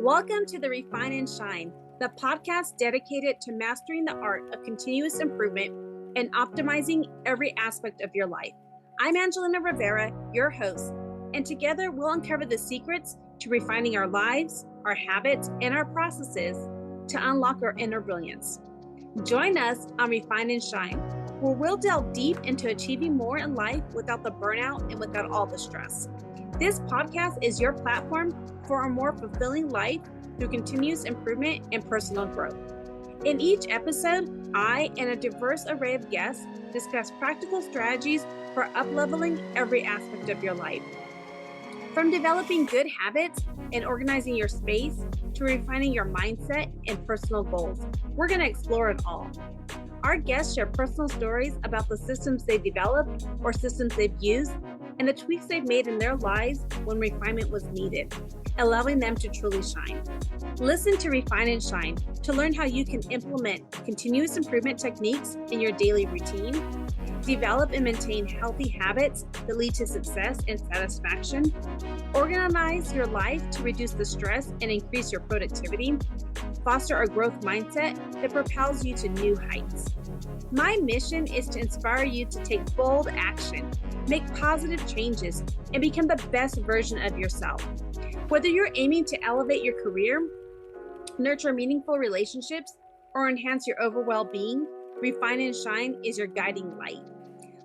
Welcome to the Refine and Shine, the podcast dedicated to mastering the art of continuous improvement and optimizing every aspect of your life. I'm Angelina Rivera, your host, and together we'll uncover the secrets to refining our lives, our habits, and our processes to unlock our inner brilliance. Join us on Refine and Shine, where we'll delve deep into achieving more in life without the burnout and without all the stress. This podcast is your platform for a more fulfilling life through continuous improvement and personal growth. In each episode, I and a diverse array of guests discuss practical strategies for up-leveling every aspect of your life. From developing good habits and organizing your space to refining your mindset and personal goals, we're going to explore it all. Our guests share personal stories about the systems they've developed or systems they've used and the tweaks they've made in their lives when refinement was needed, allowing them to truly shine. Listen to Refine and Shine to learn how you can implement continuous improvement techniques in your daily routine, develop and maintain healthy habits that lead to success and satisfaction, organize your life to reduce the stress and increase your productivity, foster a growth mindset that propels you to new heights. My mission is to inspire you to take bold action, make positive changes, and become the best version of yourself. Whether you're aiming to elevate your career, nurture meaningful relationships, or enhance your overall well-being, Refine and Shine is your guiding light.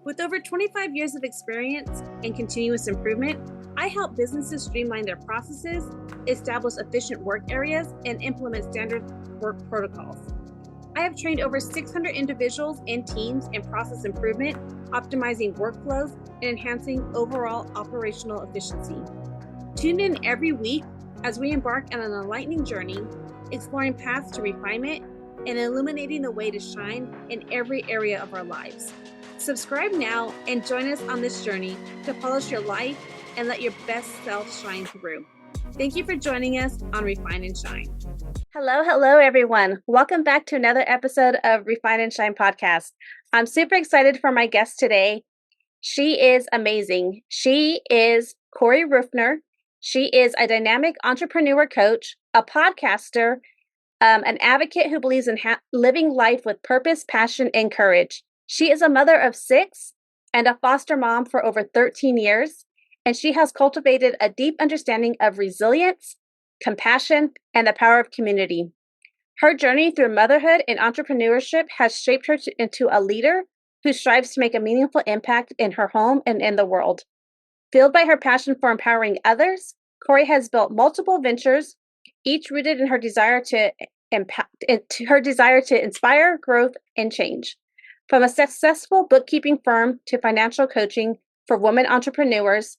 With over 25 years of experience in continuous improvement, I help businesses streamline their processes, establish efficient work areas, and implement standard work protocols. I have trained over 600 individuals and teams in process improvement, optimizing workflows, and enhancing overall operational efficiency. Tune in every week as we embark on an enlightening journey, exploring paths to refinement and illuminating the way to shine in every area of our lives. Subscribe now and join us on this journey to polish your life and let your best self shine through. Thank you for joining us on Refine and Shine. Hello, everyone. Welcome back to another episode of Refine and Shine podcast. I'm super excited for my guest today. She is amazing. She is Corree Ruffner. She is a dynamic entrepreneur coach, a podcaster, an advocate who believes in living life with purpose, passion, and courage. She is a mother of 6 and a foster mom for over 13 years, and she has cultivated a deep understanding of resilience, compassion, and the power of community. Her journey through motherhood and entrepreneurship has shaped her into a leader who strives to make a meaningful impact in her home and in the world. Fueled by her passion for empowering others, Corree has built multiple ventures, each rooted in her desire to inspire growth and change. From a successful bookkeeping firm to financial coaching for women entrepreneurs,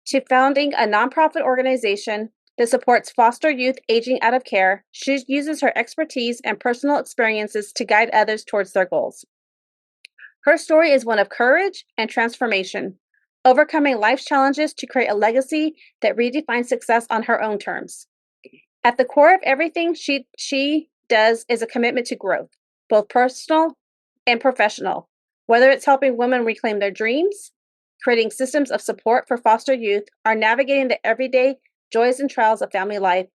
to founding a nonprofit organization that supports foster youth aging out of care, she uses her expertise and personal experiences to guide others towards their goals. Her story is one of courage and transformation, overcoming life's challenges to create a legacy that redefines success on her own terms. At the core of everything she does is a commitment to growth, both personal and professional, whether it's helping women reclaim their dreams, creating systems of support for foster youth, or navigating the everyday joys and trials of family life.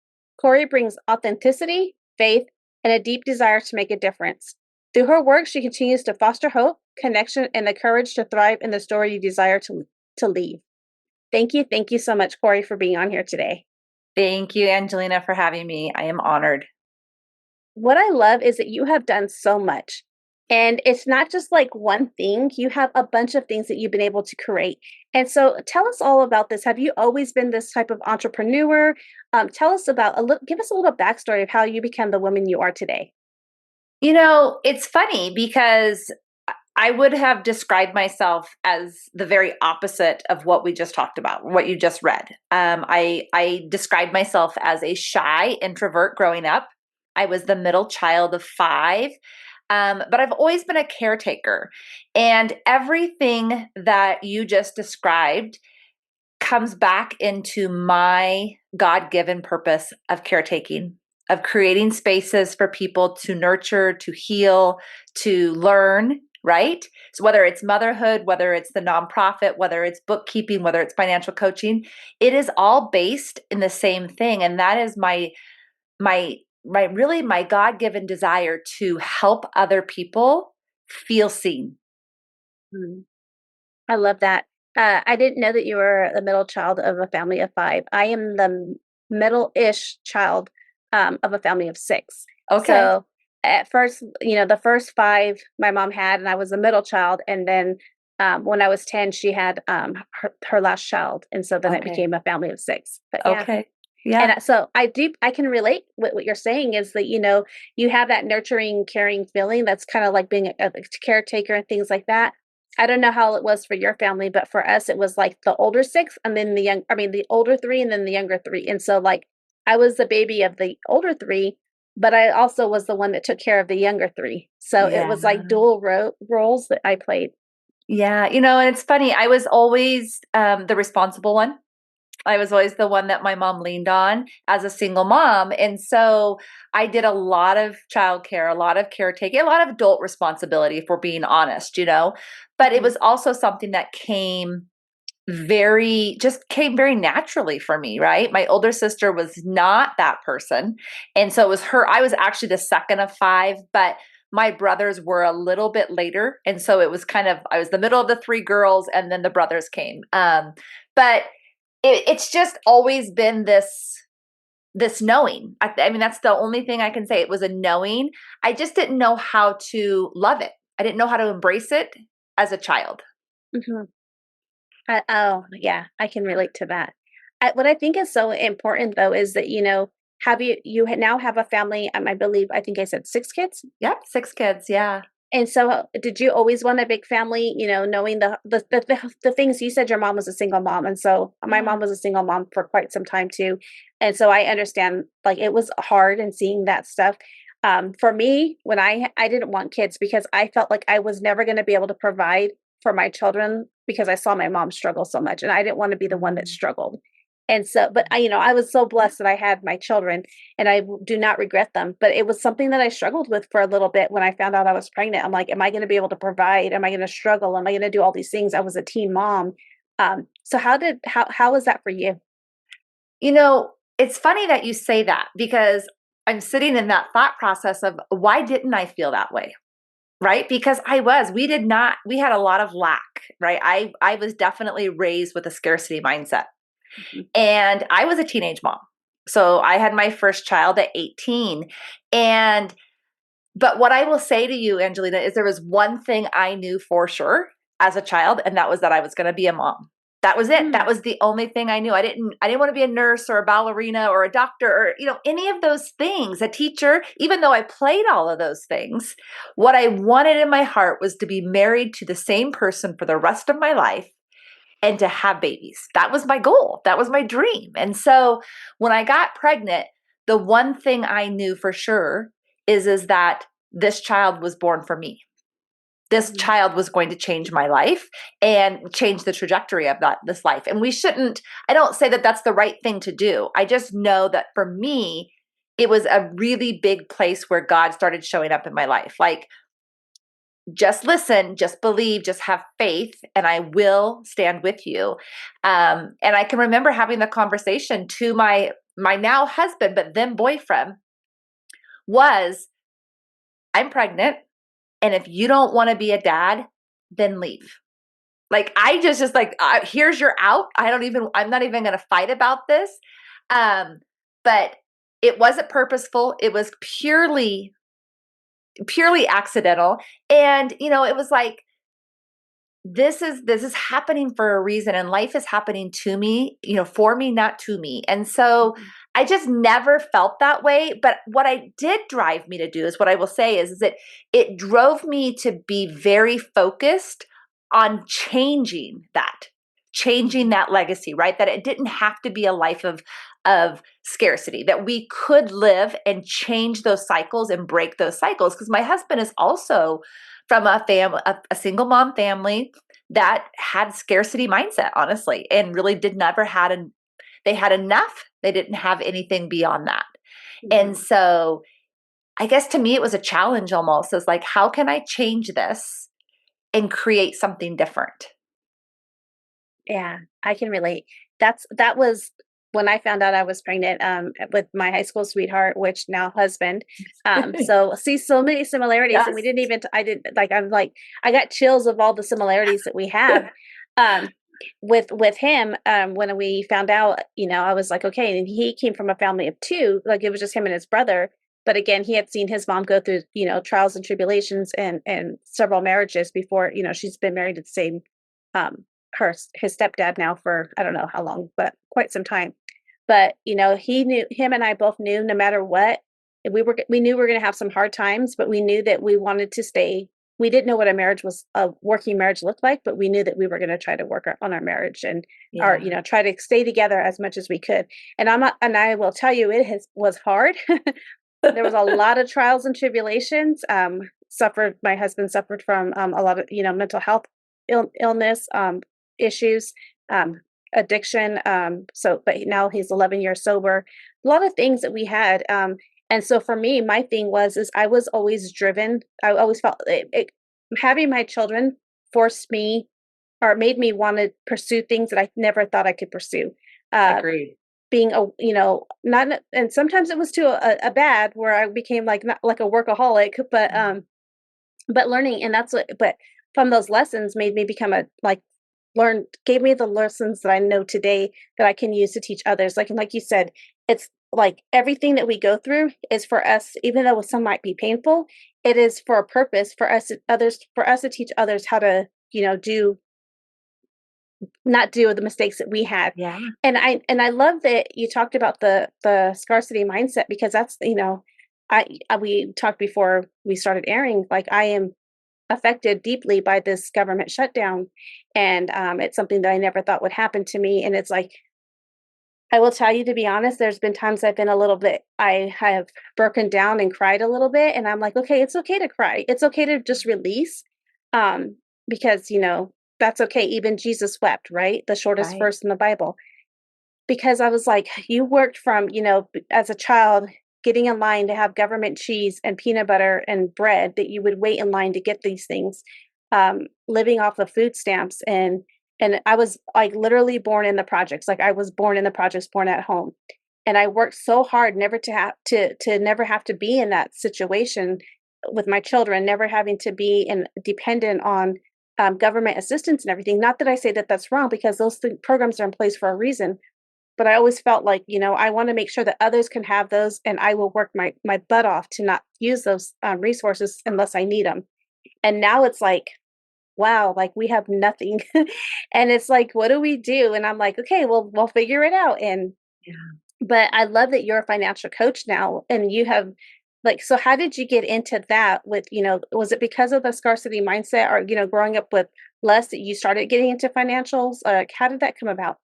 Corree brings authenticity, faith, and a deep desire to make a difference. Through her work, she continues to foster hope, connection, and the courage to thrive in the story you desire to leave. Thank you so much, Corree, for being on here today. Thank you, Angelina, for having me. I am honored. What I love is that you have done so much. And it's not just like one thing. You have a bunch of things that you've been able to create. And so tell us all about this. Have you always been this type of entrepreneur? Tell us give us a little backstory of how you became the woman you are today. You know, it's funny because I would have described myself as the very opposite of what we just talked about, what you just read. I described myself as a shy introvert growing up. I was the middle child of 5. But I've always been a caretaker, and everything that you just described comes back into my God-given purpose of caretaking, of creating spaces for people to nurture, to heal, to learn, right? So whether it's motherhood, whether it's the nonprofit, whether it's bookkeeping, whether it's financial coaching, it is all based in the same thing. And that is my my God-given desire to help other people feel seen. Mm. I love that. I didn't know that you were the middle child of a family of five. I am the middle-ish child of a family of six. Okay. So at first, the first five my mom had, and I was the middle child. And then when I was 10, she had her last child. And so then it Okay. became a family of six. But yeah. Okay. Yeah. And so I can relate with what you're saying is that, you have that nurturing, caring feeling that's kind of like being a caretaker and things like that. I don't know how it was for your family, but for us, it was like the older six and then the older three and then the younger three. And so, like, I was the baby of the older three, but I also was the one that took care of the younger three. So it Yeah. was like dual roles that I played. Yeah. And it's funny. I was always the responsible one. I was always the one that my mom leaned on as a single mom. And so I did a lot of childcare, a lot of caretaking, a lot of adult responsibility, if we're being honest, But it Mhm. was also something that came very naturally for me, right? My older sister was not that person. And so it was her. I was actually the second of five, but my brothers were a little bit later. And so it was I was the middle of the three girls and then the brothers came. But it's just always been this knowing. I mean, that's the only thing I can say. It was a knowing. I just didn't know how to love it. I didn't know how to embrace it as a child. Mhm. Oh, yeah, I can relate to that. What I think is so important though is that have now have a family. I believe I think I said six kids. Yep, six kids. Yeah. And so, did you always want a big family? Knowing the things you said, your mom was a single mom, and so my Yeah. mom was a single mom for quite some time too, and so I understand. Like it was hard and seeing that stuff. For me, when I didn't want kids because I felt like I was never going to be able to provide for my children because I saw my mom struggle so much, and I didn't want to be the one that Mm. struggled. And so, but I was so blessed that I had my children, and I do not regret them. But it was something that I struggled with for a little bit when I found out I was pregnant. I'm like, am I going to be able to provide? Am I going to struggle? Am I going to do all these things? I was a teen mom. So how was that for you? It's funny that you say that because I'm sitting in that thought process of why didn't I feel that way? Right? Because we had a lot of lack, right? I was definitely raised with a scarcity mindset. Mhm. And I was a teenage mom. So I had my first child at 18. And but what I will say to you, Angelina, is there was one thing I knew for sure as a child, and that was that I was going to be a mom. That was it. That Mm. was the only thing I knew. I didn't want to be a nurse or a ballerina or a doctor or any of those things, a teacher, even though I played all of those things. What I wanted in my heart was to be married to the same person for the rest of my life and to have babies. That was my goal. That was my dream. And so when I got pregnant, the one thing I knew for sure is that this child was born for me. This Mhm. child was going to change my life and change the trajectory of this life. And I don't say that that's the right thing to do. I just know that for me, it was a really big place where God started showing up in my life. Like, just listen, just believe, just have faith, and I will stand with you. And I can remember having the conversation to my now husband, but then boyfriend, was I'm pregnant, and if you don't want to be a dad, then leave. Like I just like here's your out. I'm not even going to fight about this. But it wasn't purposeful. It was purely accidental. And it was like this is happening for a reason, and life is happening to me, for me, not to me. And so Mhm. I just never felt that way. But what I did drive me to do is what I will say is that it drove me to be very focused on changing Mhm. that legacy, right? That it didn't have to be a life of scarcity, that we could live and change those cycles and break those cycles. Because my husband is also from a single mom family that had scarcity mindset, honestly, and really did never they had enough. They didn't have anything beyond that. And Mhm. so I guess to me, it was a challenge almost. It's like, how can I change this and create something different? Yeah, I can relate. That was when I found out I was pregnant with my high school sweetheart, which now husband. So see so many similarities, and we Yes. didn't even. I didn't like. I'm like I got chills of all the similarities that we have. Um, with him, when we found out, I was like, okay. And he came from a family of two. Like it was just him and his brother. But again, he had seen his mom go through, trials and tribulations and several marriages before. She's been married to the same his stepdad now for I don't know how long, but quite some time. But he knew him and I both knew no matter what, we knew we were going to have some hard times, but we knew that we wanted to stay. We didn't know what a working marriage looked like, but we knew that we were going to try to work on our marriage and our, try to stay together as much as we could. And I will tell you, was hard. There was a lot of trials and tribulations. My husband suffered from a lot of, mental health illness, issues, addiction. But now he's 11 years sober. A lot of things that we had. And so for me, my thing is I was always driven. I always felt having my children forced me or made me want to pursue things that I never thought I could pursue. Agreed. Being not, and sometimes it was to a bad where I became not like a workaholic, but learning, and but from those lessons made me become gave me the lessons that I know today that I can use to teach others. Like you said, it's like everything that we go through is for us, even though some might be painful, it is for a purpose for us to teach others how to, not do the mistakes that we had. Yeah. And I love that you talked about the scarcity mindset, because that's, we talked before we started airing, like I am affected deeply by this government shutdown. And it's something that I never thought would happen to me. And it's like, I will tell you, to be honest, there's been times I've been I have broken down and cried a little bit. And I'm like, okay, it's okay to cry. It's okay to just release. Because, that's okay. Even Jesus wept, right? The shortest Right. verse in the Bible. Because I was like, you worked from, as a child, getting in line to have government cheese and peanut butter and bread, that you would wait in line to get these things, living off of food stamps. And I was like literally born in the projects. Like I was born in the projects, born at home. And I worked so hard never to have to never have to be in that situation with my children, never having to be dependent on government assistance and everything. Not that I say that that's wrong, because those programs are in place for a reason. But I always felt like, I want to make sure that others can have those, and I will work my butt off to not use those resources unless I need them. And now it's like, wow, like we have nothing. And it's like, what do we do? And I'm like, okay, well, we'll figure it out. And, but I love that you're a financial coach now, and you have so how did you get into that with, was it because of the scarcity mindset, or, growing up with less, that you started getting into financials? How did that come about?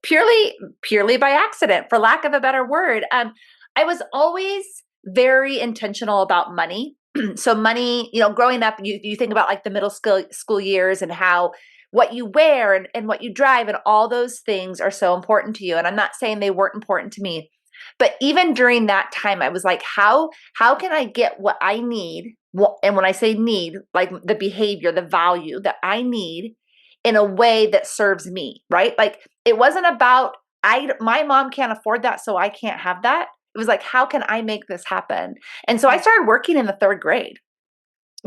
Purely by accident, for lack of a better word. I was always very intentional about money. So money, growing up, you think about like the middle school years, and how what you wear and what you drive and all those things are so important to you. And I'm not saying they weren't important to me, but even during that time, I was like, how can I get what I need? And when I say need, like the behavior, the value that I need, in a way that serves me, right? Like it wasn't about, my mom can't afford that, so I can't have that. It was like, how can I make this happen? And so I started working in the third grade.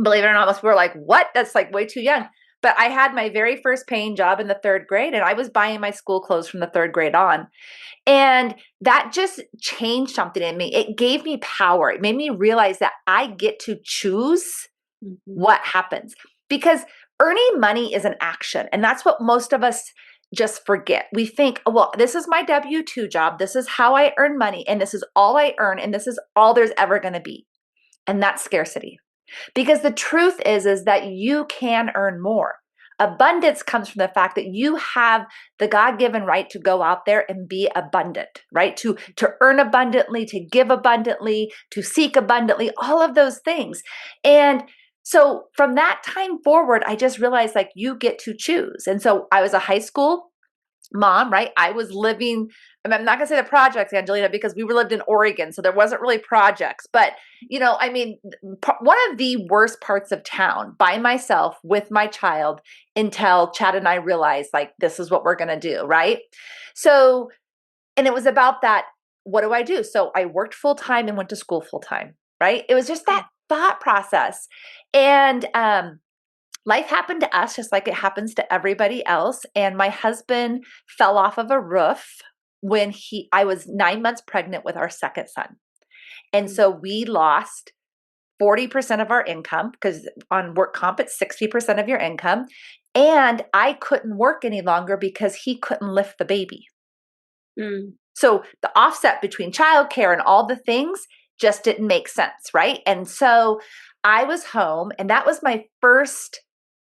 Believe it or not, most people were like, what? That's like way too young. But I had my very first paying job in the third grade, and I was buying my school clothes from the third grade on. And that just changed something in me. It gave me power. It made me realize that I get to choose what happens, because earning money is an action. And that's what most of us just forget. We think, well, this is my W-2 job. This is how I earn money. And this is all I earn. And this is all there's ever going to be. And that's scarcity. Because the truth is that you can earn more. Abundance comes from the fact that you have the God-given right to go out there and be abundant, right? To earn abundantly, to give abundantly, to seek abundantly, all of those things. And so from that time forward, I just realized like you get to choose. And so I was a high school mom, right? I was living, I'm not going to say the projects, Angelina, because we lived in Oregon. So there wasn't really projects, but I mean, one of the worst parts of town by myself with my child until Chad and I realized like, this is what we're going to do. Right. So, and it was about that. What do I do? So I worked full time and went to school full time. Right. It was just that thought process. And, life happened to us just like it happens to everybody else. And my husband fell off of a roof when I was 9 months pregnant with our second son. And so we lost 40% of our income because on work comp, it's 60% of your income. And I couldn't work any longer because he couldn't lift the baby. So the offset between childcare and all the things just didn't make sense. Right. And so I was home, and that was my first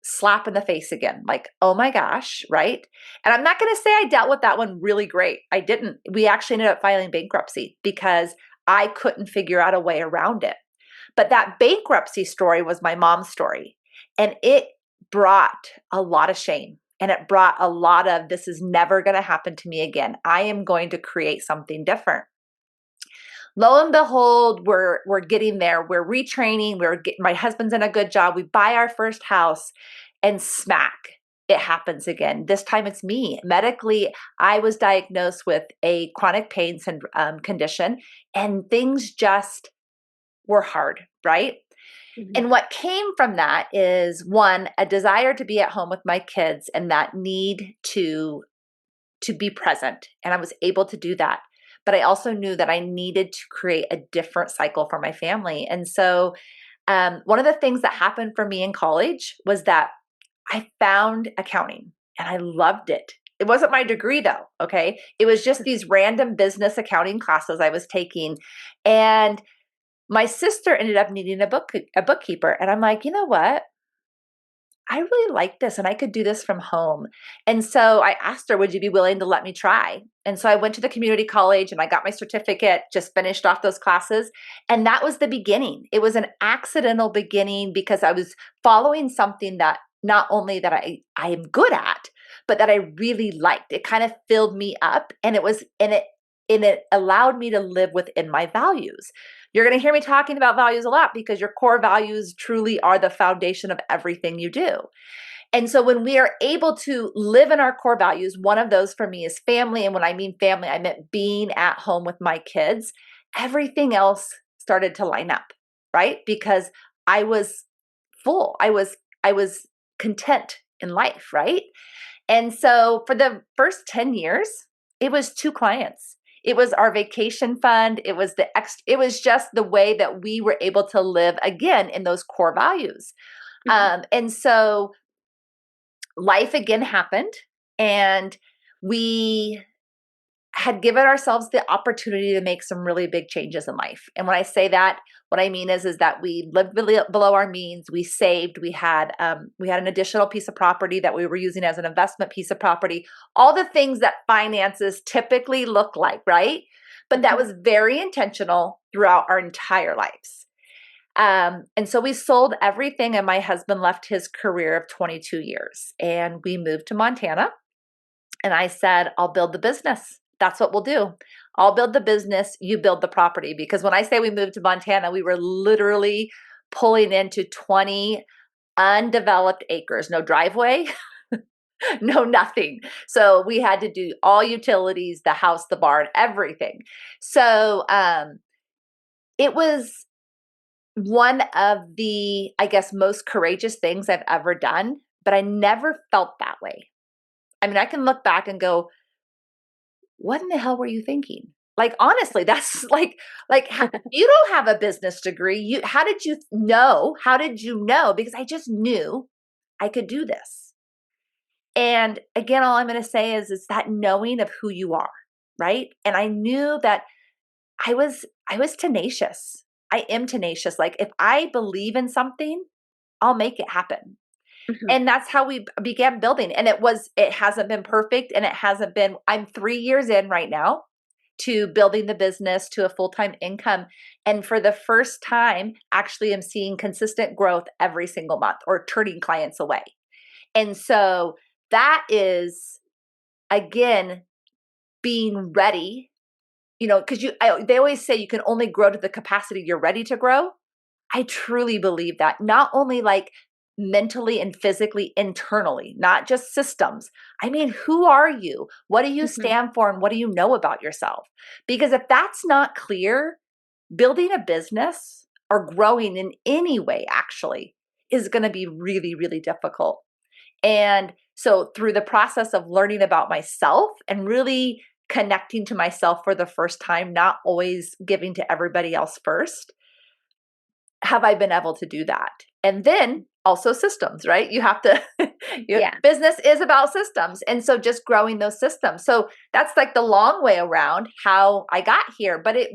slap in the face again, like, oh my gosh, right? And I'm not going to say I dealt with that one really great. I didn't. We actually ended up filing bankruptcy because I couldn't figure out a way around it. But that bankruptcy story was my mom's story. And it brought a lot of shame. And it brought a lot of, this is never going to happen to me again. I am going to create something different. Lo and behold, we're getting there. We're retraining. My husband's in a good job. We buy our first house, and smack, it happens again. This time it's me. Medically, I was diagnosed with a chronic pain condition, and things just were hard, right? And what came from that is, one, a desire to be at home with my kids and that need to be present. And I was able to do that. But I also knew that I needed to create a different cycle for my family. And so one of the things that happened for me in college was that I found accounting and I loved it. It wasn't my degree though, okay? It was just these random business accounting classes I was taking. And my sister ended up needing a bookkeeper. And I'm like, you know what? I really like this and I could do this from home. And so I asked her, would you be willing to let me try? And so I went to the community college and I got my certificate, just finished off those classes. And that was the beginning. It was an accidental beginning because I was following something that not only that I am good at, but that I really liked. It kind of filled me up, and it allowed me to live within my values. You're going to hear me talking about values a lot because your core values truly are the foundation of everything you do. And so when we are able to live in our core values, one of those for me is family. And when I mean family, I meant being at home with my kids. Everything else started to line up, right? Because I was full. I was content in life, right? And so for the first 10 years, it was 2 clients. It was our vacation fund. It was just the way that we were able to live again in those core values. And so life again happened, and we had given ourselves the opportunity to make some really big changes in life. And when I say that, what I mean is that we lived below our means. We saved. We had an additional piece of property that we were using as an investment piece of property. All the things that finances typically look like, right? But that was very intentional throughout our entire lives. And so we sold everything, and my husband left his career of 22 years, and we moved to Montana. And I said, I'll build the business. That's what we'll do. I'll build the business, you build the property. Because when I say we moved to Montana, we were literally pulling into 20 undeveloped acres, no driveway, no nothing. So we had to do all utilities, the house, the barn, everything. So it was one of the, I guess, most courageous things I've ever done, but I never felt that way. I mean, I can look back and go, what in the hell were you thinking? Like, honestly, that's like you don't have a business degree. How did you know? How did you know? Because I just knew I could do this. And again, all I'm going to say is that knowing of who you are, right? And I knew that I was tenacious. I am tenacious. Like, if I believe in something, I'll make it happen. And that's how we began building. And it hasn't been perfect, and I'm 3 years in right now to building the business to a full-time income. And for the first time, actually, I'm seeing consistent growth every single month, or turning clients away. And so that is again, being ready, because they always say you can only grow to the capacity you're ready to grow. I truly believe that, not only like mentally and physically, internally, not just systems. I mean, who are you? What do you stand for? And what do you know about yourself? Because if that's not clear, building a business or growing in any way actually is going to be really, really difficult. And so through the process of learning about myself and really connecting to myself for the first time, not always giving to everybody else first, have I been able to do that? And then also systems, right? You have to, business is about systems. And so just growing those systems. So that's like the long way around how I got here, but there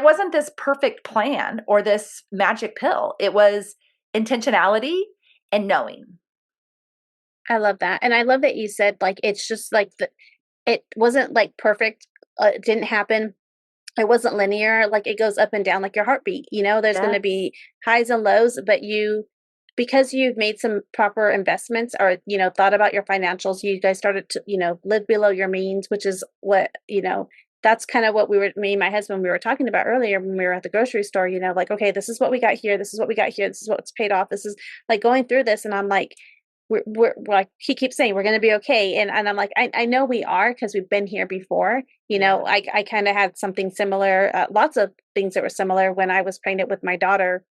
wasn't this perfect plan or this magic pill. It was intentionality and knowing. I love that. And I love that you said, like, it's just like it wasn't like perfect. It didn't happen. It wasn't linear. Like, it goes up and down like your heartbeat. There's going to be highs and lows, but because you've made some proper investments or, thought about your financials, you guys started to, live below your means, which is what, that's kind of what me and my husband, we were talking about earlier when we were at the grocery store, like, okay, this is what we got here. This is what we got here. This is what's paid off. This is like going through this. And I'm like, we're like, he keeps saying we're going to be okay. And I'm like, I know we are, because we've been here before. I kind of had something similar, lots of things that were similar when I was pregnant with my daughter.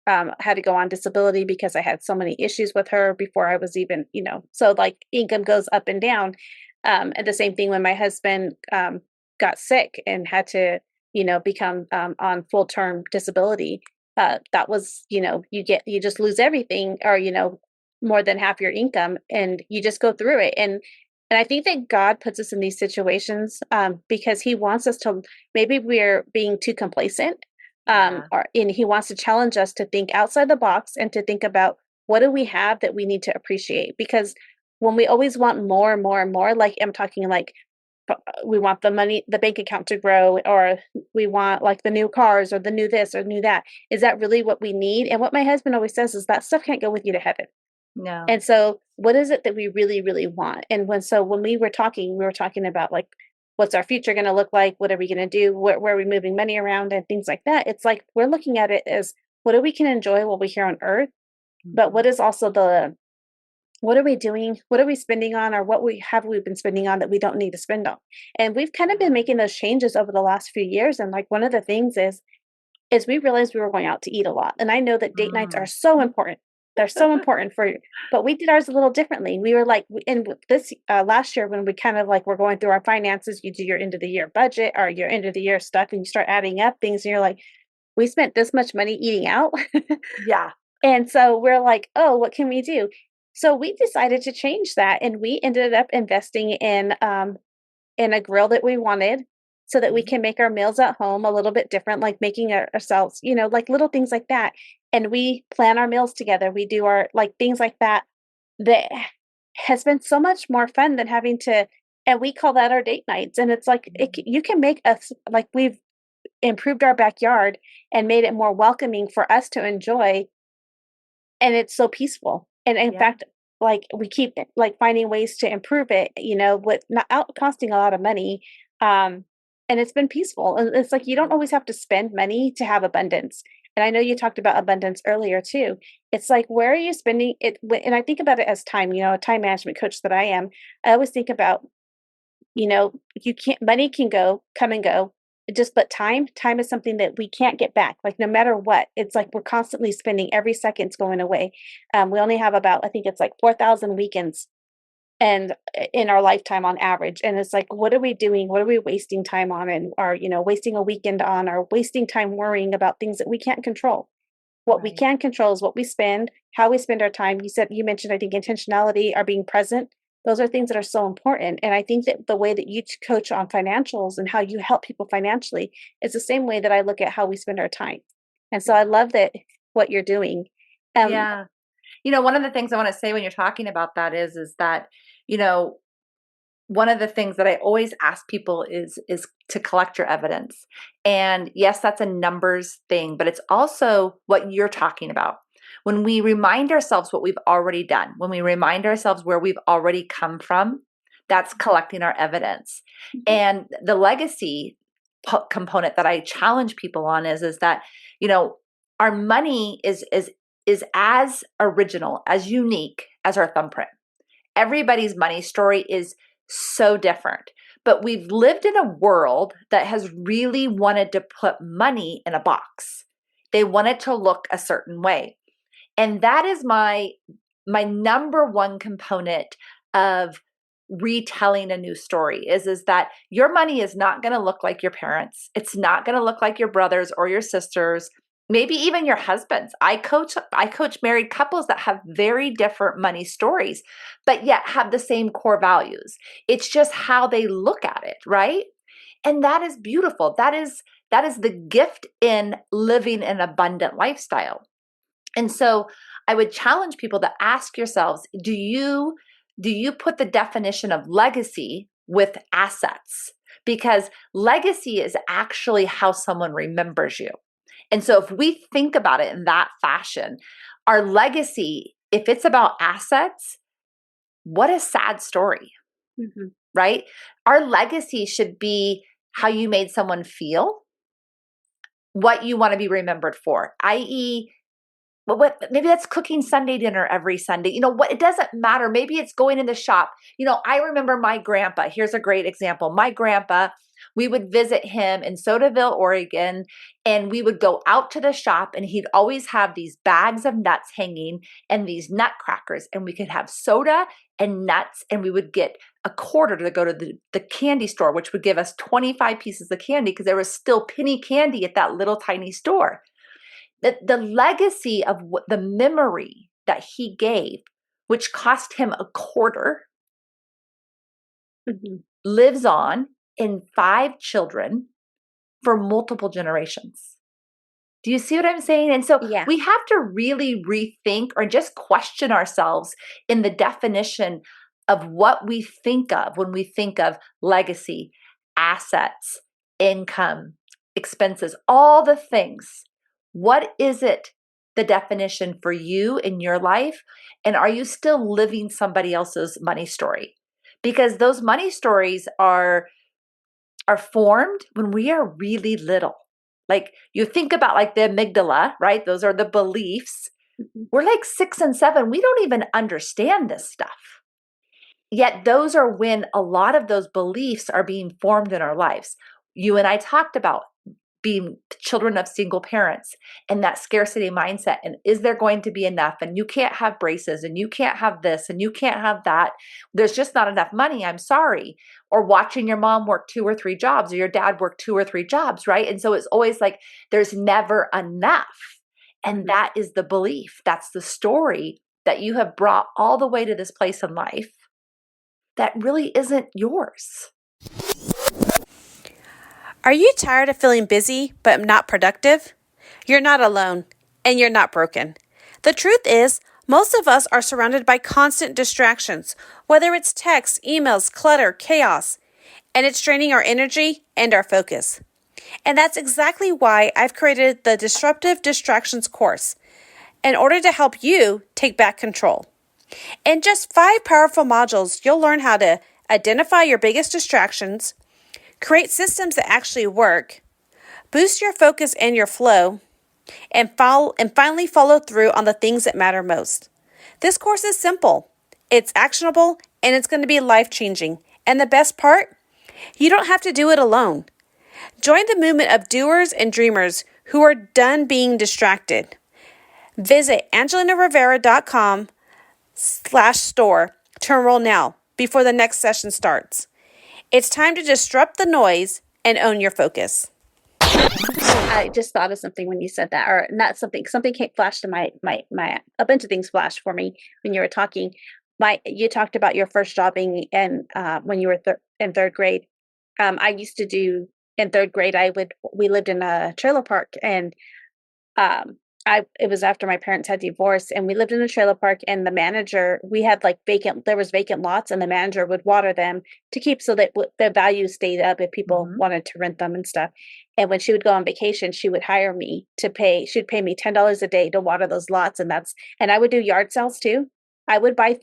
Had to go on disability because I had so many issues with her before I was even, so like income goes up and down. And the same thing when my husband got sick and had to, become on full-term disability. That was, you just lose everything, or, more than half your income, and you just go through it. And I think that God puts us in these situations because he wants us to, maybe we're being too complacent, and he wants to challenge us to think outside the box and to think about, what do we have that we need to appreciate? Because when we always want more and more and more, like I'm talking like, we want the money, the bank account to grow, or we want like the new cars or the new this or new that. Is that really what we need? And what my husband always says is that stuff can't go with you to heaven. No. And so what is it that we really, really want? And when we were talking about like, what's our future going to look like? What are we going to do? Where are we moving money around and things like that? It's like, we're looking at it as, what do we can enjoy while we're here on earth? But what is also what are we doing? What are we spending on, or we've been spending on that we don't need to spend on? And we've kind of been making those changes over the last few years. And like, one of the things is we realized we were going out to eat a lot. And I know that date nights are so important. They're so important but we did ours a little differently. We were like, in this last year, when we kind of like, we're going through our finances, you do your end of the year budget or your end of the year stuff, and you start adding up things, and you're like, we spent this much money eating out. Yeah. And so we're like, oh, what can we do? So we decided to change that, and we ended up investing in a grill that we wanted, so that we can make our meals at home a little bit different, like making ourselves, like little things like that. And we plan our meals together. We do our like things like that. That has been so much more fun than having to, and we call that our date nights. And it's like, you can make us, like, we've improved our backyard and made it more welcoming for us to enjoy. And it's so peaceful. And in fact, like, we keep like finding ways to improve it, with not out costing a lot of money. And it's been peaceful. And it's like, you don't always have to spend money to have abundance. And I know you talked about abundance earlier too. It's like, where are you spending it? And I think about it as time, a time management coach that I am. I always think about, money can come and go. But time is something that we can't get back. Like, no matter what, it's like we're constantly spending, every second's going away. We only have about, I think it's like 4,000 weekends and in our lifetime on average. And it's like, what are we doing? What are we wasting time on? And are, wasting a weekend on, or wasting time worrying about things that we can't control. What we can control is what we spend, how we spend our time. You mentioned, I think, intentionality, or being present. Those are things that are so important. And I think that the way that you coach on financials and how you help people financially is the same way that I look at how we spend our time. And so I love that, what you're doing. Yeah. One of the things I want to say when you're talking about that is that, one of the things that I always ask people is to collect your evidence. And yes, that's a numbers thing, but it's also what you're talking about. When we remind ourselves what we've already done, when we remind ourselves where we've already come from, that's collecting our evidence. And the legacy component that I challenge people on is that, our money is as original, as unique as our thumbprint. Everybody's money story is so different, but we've lived in a world that has really wanted to put money in a box. They want it to look a certain way. And that is my number one component of retelling a new story is that your money is not going to look like your parents. It's not going to look like your brothers or your sisters, maybe even your husbands. I coach married couples that have very different money stories, but yet have the same core values. It's just how they look at it, right? And that is beautiful. That is the gift in living an abundant lifestyle. And so I would challenge people to ask yourselves, do you put the definition of legacy with assets? Because legacy is actually how someone remembers you. And so if we think about it in that fashion, our legacy, if it's about assets, what a sad story, right? Our legacy should be how you made someone feel, what you want to be remembered for, i.e., maybe that's cooking Sunday dinner every Sunday. It doesn't matter. Maybe it's going in the shop. I remember my grandpa. Here's a great example. My grandpa, we would visit him in Sotaville, Oregon, and we would go out to the shop, and he'd always have these bags of nuts hanging and these nut crackers, and we could have soda and nuts, and we would get a quarter to go to the candy store, which would give us 25 pieces of candy because there was still penny candy at that little tiny store. The legacy of the memory that he gave, which cost him a quarter, lives on in 5 children for multiple generations. Do you see what I'm saying? And so we have to really rethink or just question ourselves in the definition of what we think of when we think of legacy, assets, income, expenses, all the things. What is it, the definition for you in your life? And are you still living somebody else's money story? Because those money stories are formed when we are really little. Like you think about like the amygdala, right? Those are the beliefs. We're like 6 and 7. We don't even understand this stuff. Yet those are when a lot of those beliefs are being formed in our lives. You and I talked about being children of single parents and that scarcity mindset. And is there going to be enough? And you can't have braces and you can't have this and you can't have that. There's just not enough money. I'm sorry. Or watching your mom work 2 or 3 jobs or your dad work 2 or 3 jobs, right? And so it's always like there's never enough. And that is the belief. That's the story that you have brought all the way to this place in life that really isn't yours. Are you tired of feeling busy but not productive? You're not alone, and you're not broken. The truth is, most of us are surrounded by constant distractions, whether it's texts, emails, clutter, chaos, and it's draining our energy and our focus. And that's exactly why I've created the Disruptive Distractions course in order to help you take back control. In just 5 powerful modules, you'll learn how to identify your biggest distractions, create systems that actually work, boost your focus and your flow, and finally follow through on the things that matter most. This course is simple, it's actionable, and it's going to be life-changing. And the best part? You don't have to do it alone. Join the movement of doers and dreamers who are done being distracted. Visit angelinarivera.com/store to enroll now before the next session starts. It's time to disrupt the noise and own your focus. I just thought of something when you said that, or not something came flashed to my a bunch of things flashed for me when you were talking. You talked about your first jobbing and when you were in 3rd grade. I used to do in 3rd grade. We lived in a trailer park, and it was after my parents had divorced, and we lived in a trailer park, and the manager, there was vacant lots, and the manager would water them to keep so that the value stayed up if people wanted to rent them and stuff. And when she would go on vacation, she would hire me she'd pay me $10 a day to water those lots. And I would do yard sales too. I would buy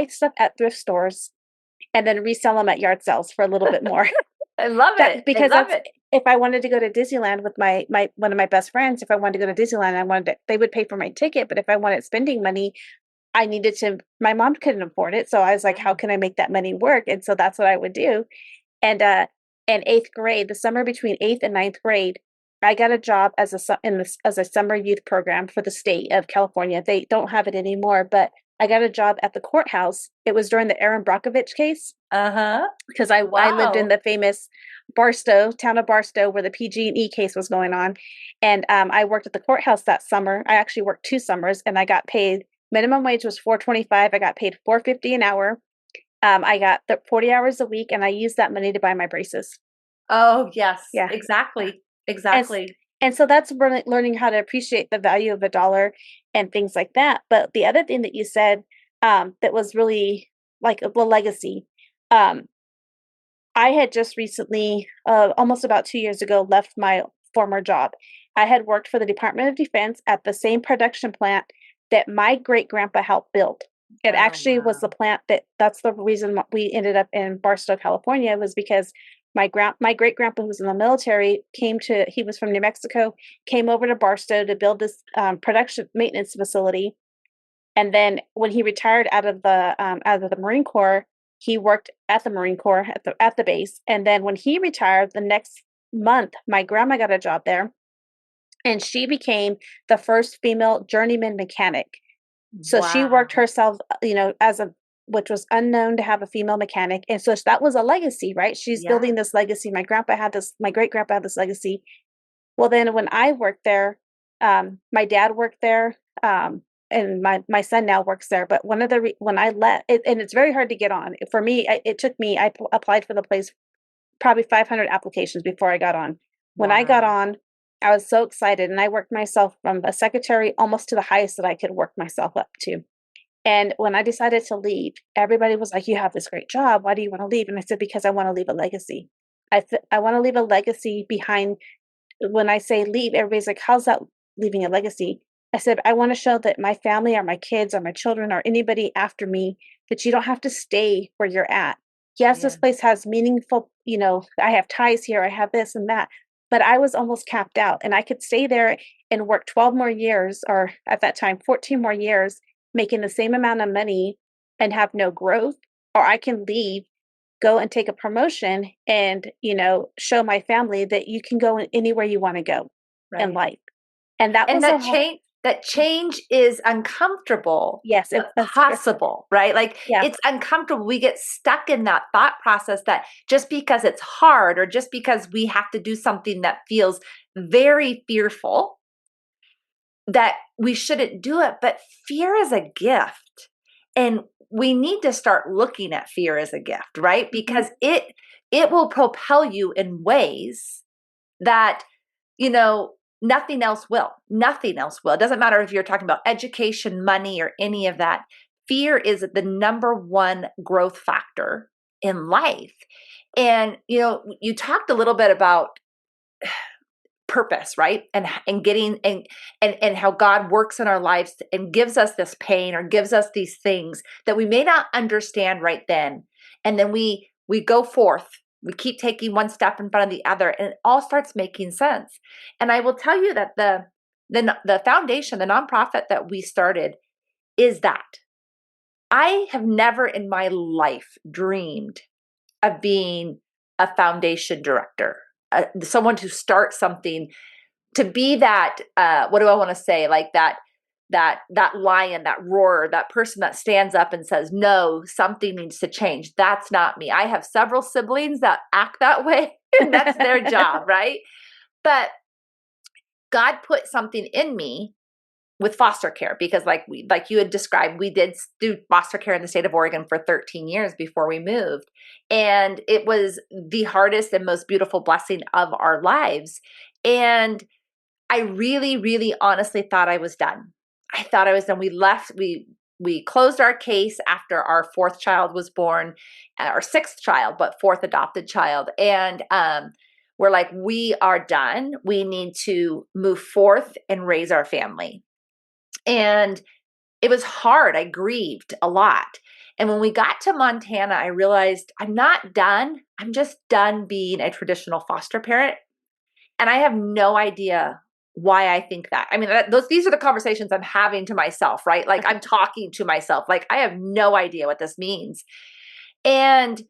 stuff at thrift stores and then resell them at yard sales for a little bit more. I love it. I Because love that's, it. if I wanted to go to Disneyland with my one of my best friends, if I wanted to go to Disneyland, they would pay for my ticket. But if I wanted spending money, my mom couldn't afford it. So I was like, how can I make that money work? And so that's what I would do. And in eighth grade, the summer between eighth and ninth grade, I got a job as a summer youth program for the state of California. They don't have it anymore, but I got a job at the courthouse. It was during the Aaron Brockovich case. Because I lived in Wow. the famous town of Barstow, where the PG&E case was going on. And I worked at the courthouse that summer. I actually worked 2 summers, and I got paid, minimum wage was $4.25. I got paid $4.50 an hour. I got 40 hours a week, and I used that money to buy my braces. Oh, yes, Yeah. exactly. And, Exactly. and so that's learning how to appreciate the value of a dollar and things like that. But the other thing that you said, that was really like a legacy. Um, I had just recently, almost about 2 years ago, left my former job. I had worked for the Department of Defense at the same production plant that my great grandpa helped build. It Oh, actually was the wow. plant that's the reason we ended up in Barstow, California, was because my great grandpa, who was in the military, he was from New Mexico, came over to Barstow to build this production maintenance facility. And then when he retired out of the Marine Corps, he worked at the Marine Corps at the base. And then when he retired, the next month, my grandma got a job there, and she became the first female journeyman mechanic. So she worked Wow. herself, which was unknown to have a female mechanic. And so that was a legacy, right? She's Yeah. building this legacy. My great grandpa had this legacy. Well, then when I worked there, my dad worked there, and my son now works there. But when I left, and it's very hard to get on. For me, it took me. Applied for the place, probably 500 applications before I got on. When I got Wow. on, I was so excited, and I worked myself from a secretary almost to the highest that I could work myself up to. And when I decided to leave, everybody was like, "You have this great job. Why do you want to leave?" And I said, "Because I want to leave a legacy. I want to leave a legacy behind." When I say leave, everybody's like, "How's that leaving a legacy?" I said, "I want to show that my family or my kids or my children or anybody after me, that you don't have to stay where you're at. Yes, Yeah. this place has meaningful, I have ties here, I have this and that, but I was almost capped out, and I could stay there and work 12 more years, or at that time, 14 more years, making the same amount of money and have no growth, or I can leave, go and take a promotion, and show my family that you can go anywhere you want to go in Right. life." And that And was that change is uncomfortable, yes, but that's true. possible, right? Like, Yeah. it's uncomfortable. We get stuck in that thought process that just because it's hard, or just because we have to do something that feels very fearful, that we shouldn't do it. But fear is a gift. And we need to start looking at fear as a gift, right? Mhm. Because it will propel you in ways that, you know, nothing else will. Nothing else will. It doesn't matter if you're talking about education, money, or any of that. Fear is the number one growth factor in life. And, you talked a little bit about purpose, right? And getting and how God works in our lives and gives us this pain, or gives us these things that we may not understand right then. And then we go forth. We keep taking one step in front of the other, and it all starts making sense. And I will tell you that the foundation, the nonprofit that we started, is that I have never in my life dreamed of being a foundation director, someone to start something, to be that, what do I want to say, like that lion, that roarer, that person that stands up and says, no, something needs to change. That's not me. I have several siblings that act that way, and that's their job, right? But God put something in me with foster care, because like you had described, we did do foster care in the state of Oregon for 13 years before we moved. And it was the hardest and most beautiful blessing of our lives. And I really, really honestly thought I was done. I thought I was done. We closed our case after our 4th child was born, our 6th child, but 4th adopted child. And we're like, we are done. We need to move forth and raise our family. And it was hard. I grieved a lot. And when we got to Montana, I realized I'm not done. I'm just done being a traditional foster parent. And I have no idea why I think that. I mean, these are the conversations I'm having to myself, right? Like I'm talking to myself, like I have no idea what this means. And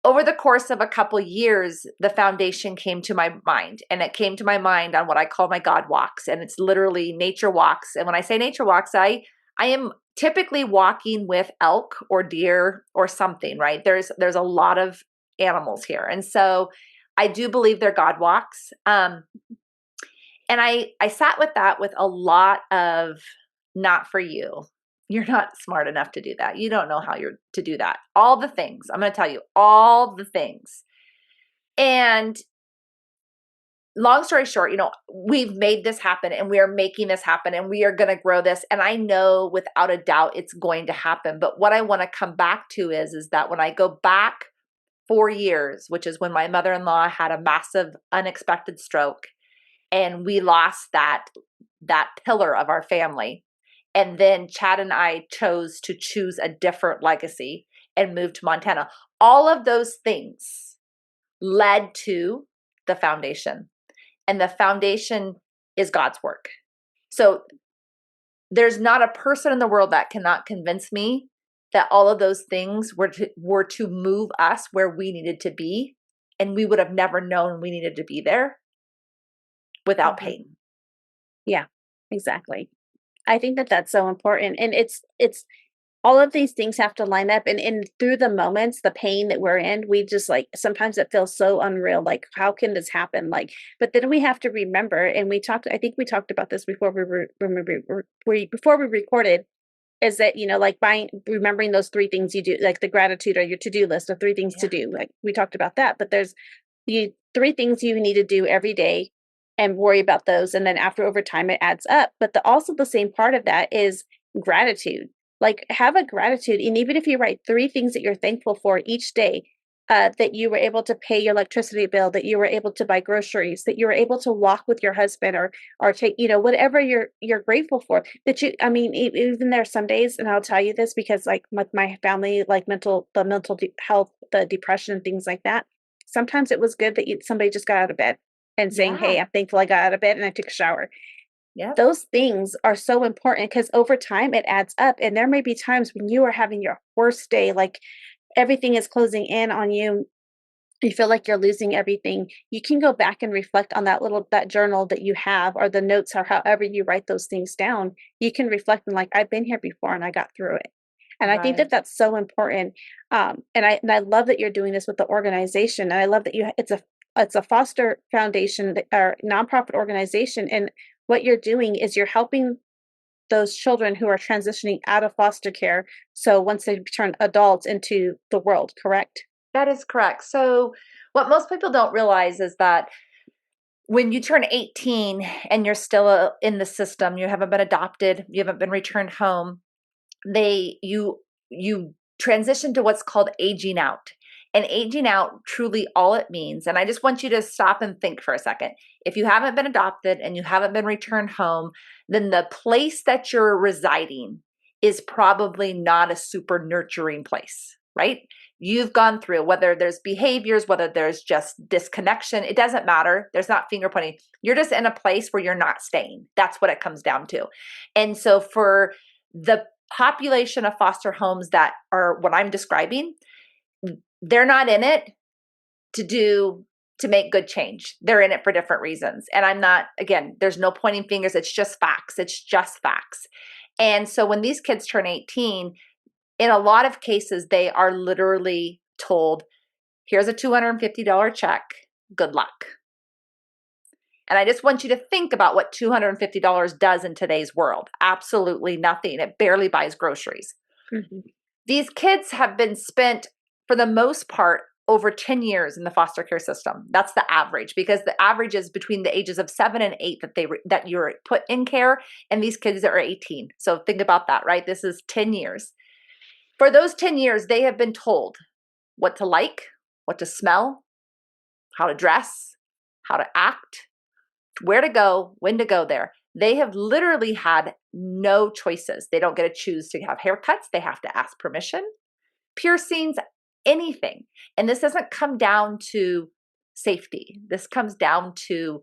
over the course of a couple years, the foundation came to my mind, and it came to my mind on what I call my God walks. And it's literally nature walks. And when I say nature walks, I am typically walking with elk or deer or something, right? There's a lot of animals here. And so I do believe they're God walks. And I sat with that with a lot of not for you. You're not smart enough to do that. You don't know how you're to do that. All the things. I'm going to tell you all the things. And long story short, we've made this happen, and we are making this happen, and we are going to grow this. And I know without a doubt it's going to happen. But what I want to come back to is that when I go back 4 years, which is when my mother-in-law had a massive unexpected stroke, and we lost that pillar of our family. And then Chad and I chose to choose a different legacy and move to Montana. All of those things led to the foundation. And the foundation is God's work. So there's not a person in the world that cannot convince me that all of those things were to move us where we needed to be. And we would have never known we needed to be there without pain. Yeah, exactly. I think that that's so important. And it's all of these things have to line up, and through the moments, the pain that we're in, we just like, sometimes it feels so unreal. Like, how can this happen? Like, but then we have to remember, and I think we talked about this before before we recorded, is that, like remembering those 3 things you do, like the gratitude or your to-do list of 3 things to do. Like we talked about that, but there's 3 things you need to do every day and worry about those. And then over time, it adds up. But also the same part of that is gratitude. Like have a gratitude. And even if you write 3 things that you're thankful for each day, that you were able to pay your electricity bill, that you were able to buy groceries, that you were able to walk with your husband or take, whatever you're grateful for, I mean, even there are some days, and I'll tell you this because like with my family, like mental health, the depression, things like that. Sometimes it was good that somebody just got out of bed and saying, hey, I'm thankful I got out of bed and I took a shower. Yeah. Those things are so important because over time it adds up. And there may be times when you are having your worst day, like everything is closing in on you. You feel like you're losing everything. You can go back and reflect on that journal that you have, or the notes, or however you write those things down. You can reflect and like, I've been here before and I got through it. And I think that that's so important. And I love that you're doing this with the organization. And I love that it's a foster foundation or nonprofit organization. And what you're doing is you're helping those children who are transitioning out of foster care. So once they turn adults into the world, correct? That is correct. So what most people don't realize is that when you turn 18 and you're still in the system, you haven't been adopted, you haven't been returned home, you transition to what's called aging out. And aging out, truly all it means, and I just want you to stop and think for a second. If you haven't been adopted and you haven't been returned home, then the place that you're residing is probably not a super nurturing place, right? You've gone through, whether there's behaviors, whether there's just disconnection, it doesn't matter. There's not finger pointing. You're just in a place where you're not staying. That's what it comes down to. And so for the population of foster homes that are what I'm describing, they're not in it to make good change. They're in it for different reasons. And I'm not, again, there's no pointing fingers. It's just facts. It's just facts. And so when these kids turn 18, in a lot of cases, they are literally told, here's a $250 check. Good luck. And I just want you to think about what $250 does in today's world. Absolutely nothing. It barely buys groceries. Mm-hmm. These kids have been spent, for the most part, over 10 years in the foster care system. That's the average, because the average is between the ages of 7 and 8 that you're put in care, and these kids are 18. So think about that, right? This is 10 years. For those 10 years, they have been told what to like, what to smell, how to dress, how to act, where to go, when to go there. They have literally had no choices. They don't get to choose to have haircuts. They have to ask permission, piercings, anything. And this doesn't come down to safety. This comes down to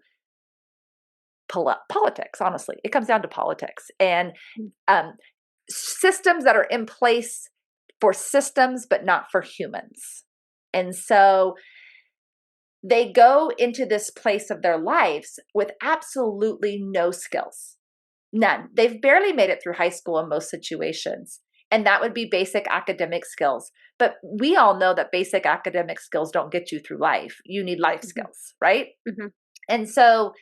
politics, honestly. It comes down to politics and systems that are in place for systems, but not for humans. And so they go into this place of their lives with absolutely no skills, none. They've barely made it through high school in most situations. And that would be basic academic skills. But we all know that basic academic skills don't get you through life. You need life skills, right? And so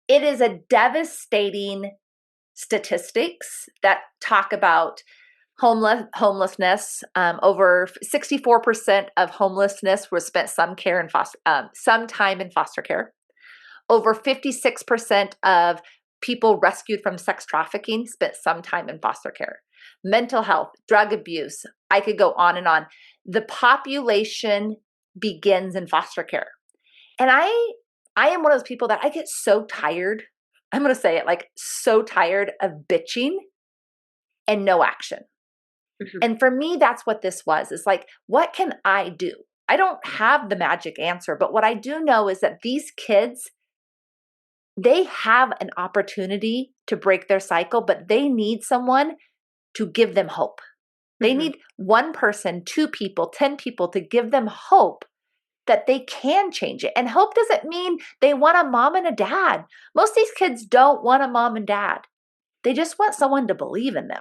it is a devastating statistics that talk about homelessness. Over 64% of homelessness was spent some time in foster care. Over 56% of people rescued from sex trafficking spent some time in foster care. Mental health, drug abuse, I could go on and on. The population begins in foster care. And I am one of those people that I get so tired. I'm going to say it, like, so tired of bitching and no action. And for me, that's what this was. It's like, what can I do? I don't have the magic answer, but what I do know is that these kids, they have an opportunity to break their cycle, but they need someone to give them hope. They need one person, 2 people, 10 people to give them hope that they can change it. And hope doesn't mean they want a mom and a dad. Most of these kids don't want a mom and dad. They just want someone to believe in them.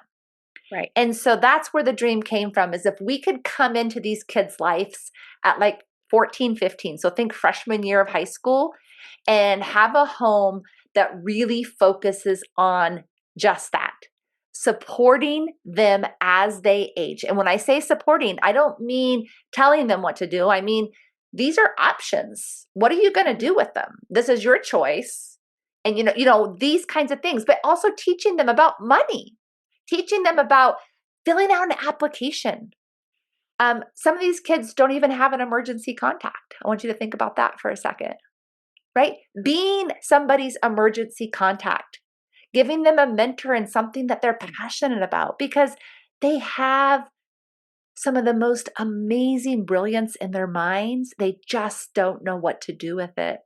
Right. And so that's where the dream came from, is if we could come into these kids' lives at like 14, 15, so think freshman year of high school, and have a home that really focuses on just that, supporting them as they age. And when I say supporting, I don't mean telling them what to do. I mean, these are options. What are you going to do with them? This is your choice. And these kinds of things, but also teaching them about money, teaching them about filling out an application. Some of these kids don't even have an emergency contact. I want you to think about that for a second, right? Being somebody's emergency contact, giving them a mentor and something that they're passionate about, because they have some of the most amazing brilliance in their minds. They just don't know what to do with it.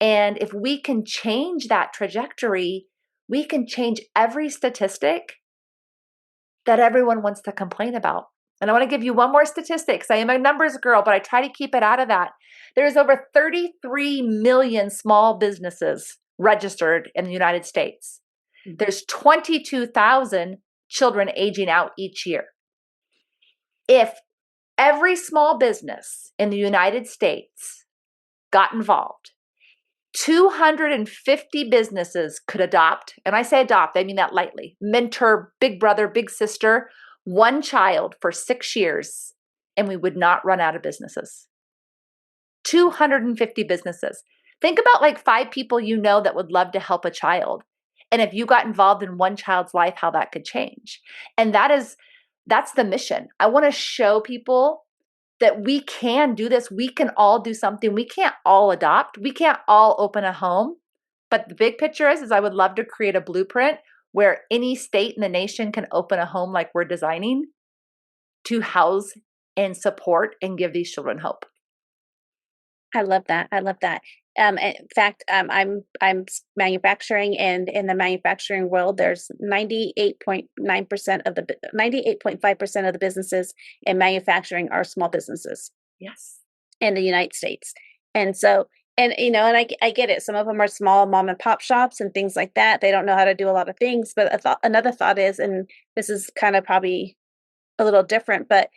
And if we can change that trajectory, we can change every statistic that everyone wants to complain about. And I want to give you one more statistic, because I am a numbers girl, but I try to keep it out of that. There's over 33 million small businesses registered in the United States. There's 22,000 children aging out each year. If every small business in the United States got involved, 250 businesses could adopt, and I say adopt, I mean that lightly, mentor, big brother, big sister, one child for 6 years, and we would not run out of businesses. 250 businesses. Think about like 5 people you know that would love to help a child. And if you got involved in one child's life, how that could change. And that's the mission. I want to show people that we can do this. We can all do something. We can't all adopt. We can't all open a home. But the big picture is I would love to create a blueprint where any state in the nation can open a home like we're designing to house and support and give these children hope. I love that. I love that. In fact, I'm manufacturing, and in the manufacturing world, there's 98.5% of the businesses in manufacturing are small businesses. Yes. In the United States. And so, and I get it. Some of them are small mom and pop shops and things like that. They don't know how to do a lot of things. But another thought is, and this is kind of probably a little different, but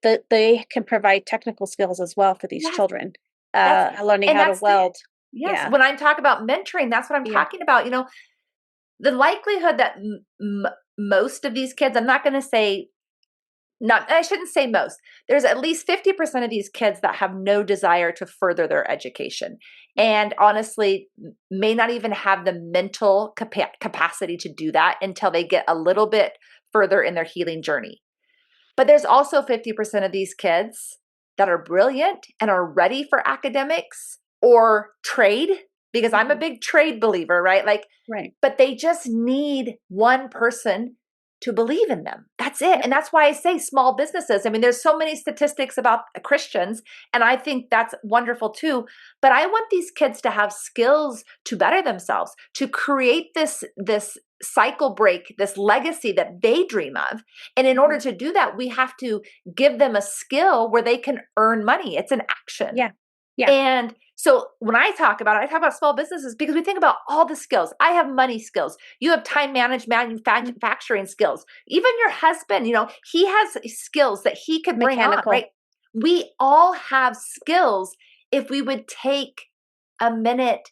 that they can provide technical skills as well for these children. Learning how to weld. Yes. Yeah. When I'm talking about mentoring, that's what I'm talking about. The likelihood that most of these kids, I'm not going to say, I shouldn't say most. There's at least 50% of these kids that have no desire to further their education. And honestly, may not even have the mental capacity to do that until they get a little bit further in their healing journey. But there's also 50% of these kids that are brilliant and are ready for academics, or trade, because I'm a big trade believer, right? Like, right. But they just need one person to believe in them. That's it. And that's why I say small businesses. I mean, there's so many statistics about Christians, and I think that's wonderful too. But I want these kids to have skills to better themselves, to create this cycle break, this legacy that they dream of. And in order to do that, we have to give them a skill where they can earn money. It's an action. Yeah. Yeah. And so when I talk about small businesses because we think about all the skills. I have money skills. You have time manufacturing skills. Even your husband, he has skills that he could bring on, right? We all have skills if we would take a minute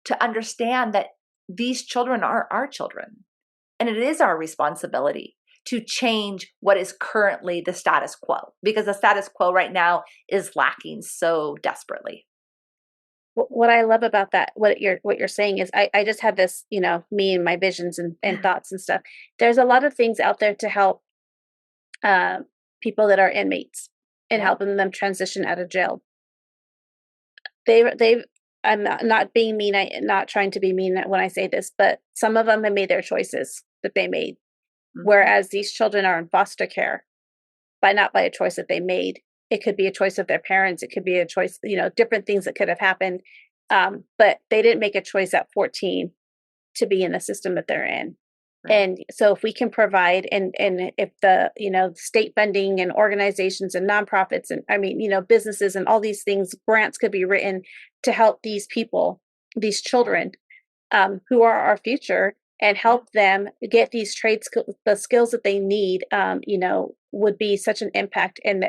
to understand that these children are our children. And it is our responsibility to change what is currently the status quo, because the status quo right now is lacking so desperately. What I love about that, what you're saying is I just have this, me and my visions and thoughts and stuff. There's a lot of things out there to help people that are inmates and helping them transition out of jail. I'm not being mean. I'm not trying to be mean when I say this, but some of them have made their choices that they made. Whereas these children are in foster care not by a choice that they made. It could be a choice of their parents. It could be a choice, different things that could have happened. But they didn't make a choice at 14 to be in the system that they're in. Right. And so if we can provide, and if the, state funding and organizations and nonprofits and businesses and all these things, grants could be written to help these people, these children, who are our future, and help them get these the skills that they need, would be such an impact. And,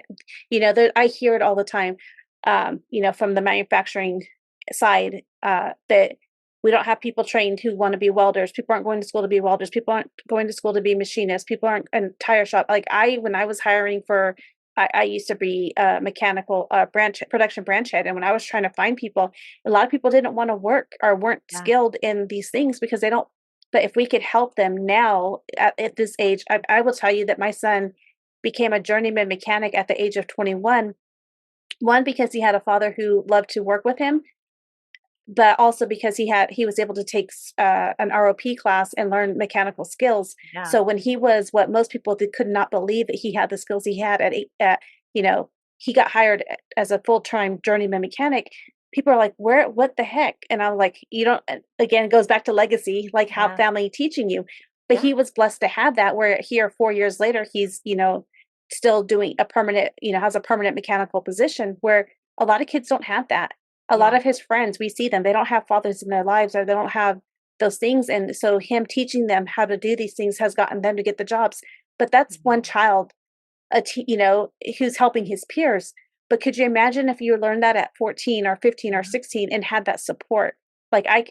I hear it all the time, from the manufacturing side, that we don't have people trained who want to be welders. People aren't going to school to be welders. People aren't going to school to be machinists. People aren't in tire shop. Like when I was hiring for, I used to be a mechanical production branch head. And when I was trying to find people, a lot of people didn't want to work or weren't skilled in these things because they don't. But if we could help them now at this age, I will tell you that my son became a journeyman mechanic at the age of 21. One, because he had a father who loved to work with him, but also because he was able to take an ROP class and learn mechanical skills. Yeah. So when he was what most people could not believe that he had the skills he had he got hired as a full-time journeyman mechanic. People are like, what the heck? And I'm like, you don't, again, it goes back to legacy, like how family teaching you, but he was blessed to have that, where here 4 years later, he's, still doing a permanent, has a permanent mechanical position, where a lot of kids don't have that. A lot of his friends, we see them, they don't have fathers in their lives, or they don't have those things. And so him teaching them how to do these things has gotten them to get the jobs. But that's one child, who's helping his peers. But could you imagine if you learned that at 14 or 15 or 16 and had that support? I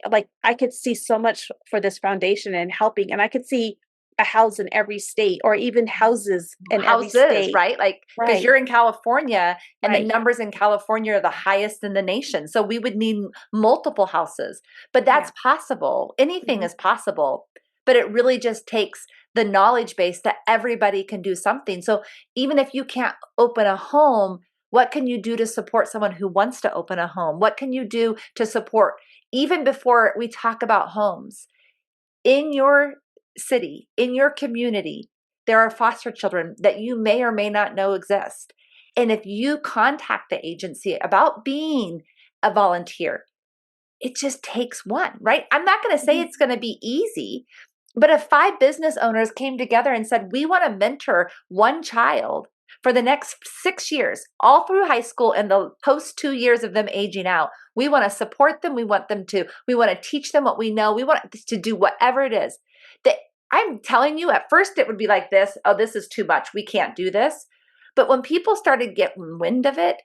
could see so much for this foundation and helping, and I could see a house in every state, or even houses in every state. Right? Like, because you're in California, and the numbers in California are the highest in the nation. So we would need multiple houses, but that's possible. Anything is possible, but it really just takes the knowledge base that everybody can do something. So even if you can't open a home, what can you do to support someone who wants to open a home? What can you do to support, even before we talk about homes, in your city, in your community, there are foster children that you may or may not know exist. And if you contact the agency about being a volunteer, it just takes one, right? I'm not going to say it's going to be easy, but if 5 business owners came together and said, we want to mentor one child for the next 6 years, all through high school and the post 2 years of them aging out, we want to support them. We want to teach them what we know. We want to do whatever it is. That I'm telling you, at first it would be like this. Oh, this is too much. We can't do this. But when people started getting wind of it,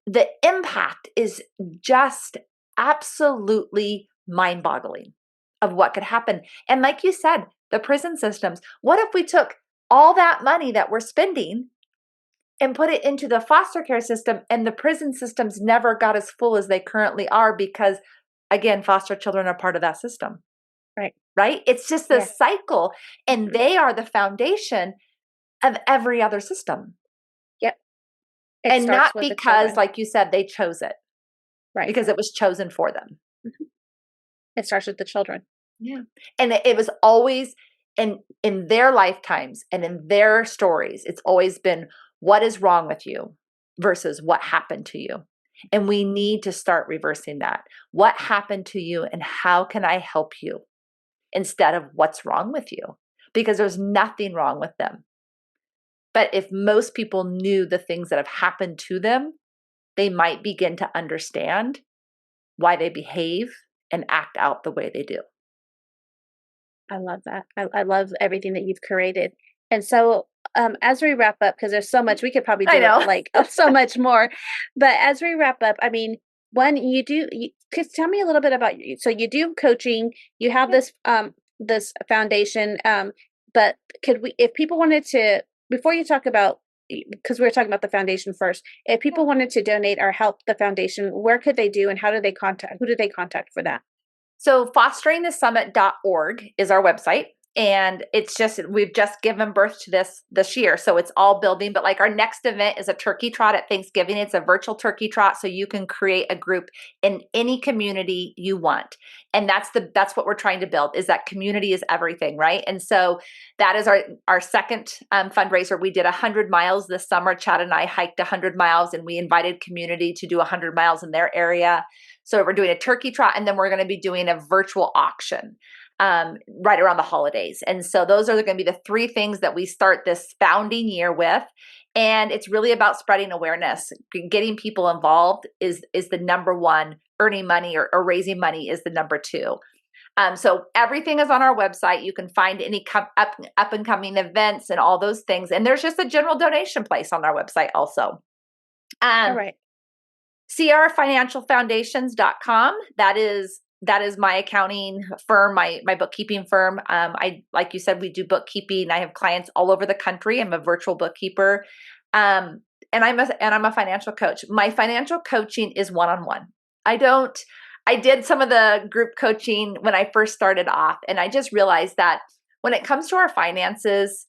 the impact is just absolutely mind-boggling of what could happen. And like you said, the prison systems, what if we took all that money that we're spending and put it into the foster care system, and the prison systems never got as full as they currently are because, again, foster children are part of that system. Right? It's just a cycle, and they are the foundation of every other system. Yep. And not because, like you said, they chose it. because it was chosen for them. Mm-hmm. It starts with the children. Yeah. And it was always in their lifetimes and in their stories, it's always been what is wrong with you versus what happened to you. And we need to start reversing that. What happened to you and how can I help you instead of what's wrong with you? Because there's nothing wrong with them. But if most people knew the things that have happened to them, they might begin to understand why they behave and act out the way they do. I love that. I love everything that you've created. And so, as we wrap up, because there's so much, we could probably do it like so much more. But as we wrap up, I mean, when you do, just tell me a little bit about you. So you do coaching, you have this foundation. But could we, if people wanted to, before you talk about, because we were talking about the foundation first, if people wanted to donate or help the foundation, where could they do and how do they contact? Who do they contact for that? So fosteringthesummit.org is our website. And it's just, we've just given birth to this year. So it's all building, but like our next event is a turkey trot at Thanksgiving. It's a virtual turkey trot. So you can create a group in any community you want. And that's what we're trying to build, is that community is everything, right? And so that is our second fundraiser. We did 100 miles this summer. Chad and I hiked 100 miles and we invited community to do 100 miles in their area. So we're doing a turkey trot and then we're going to be doing a virtual auction right around the holidays. And so those are going to be the three things that we start this founding year with. And it's really about spreading awareness. Getting people involved is the number one. Earning money or raising money is the number two. So everything is on our website. You can find any up and coming events and all those things. And there's just a general donation place on our website also. All right. crfinancialfoundations.com. That is my accounting firm, my bookkeeping firm. I, like you said, we do bookkeeping. I have clients all over the country. I'm a virtual bookkeeper. And I'm a financial coach. My financial coaching is one-on-one. I did some of the group coaching when I first started off. And I just realized that when it comes to our finances,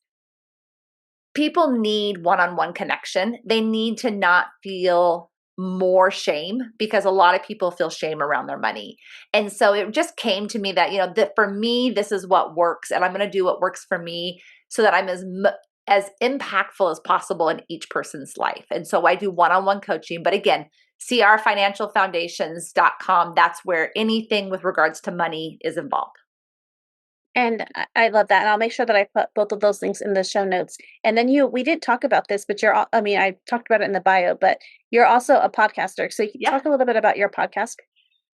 people need one-on-one connection. They need to not feel more shame, because a lot of people feel shame around their money. And so it just came to me that, that for me, this is what works, and I'm going to do what works for me so that I'm as impactful as possible in each person's life. And so I do one-on-one coaching, but again, crfinancialfoundations.com. That's where anything with regards to money is involved. And I love that. And I'll make sure that I put both of those links in the show notes. And then we didn't talk about this, but I talked about it in the bio, but you're also a podcaster. So you can talk a little bit about your podcast.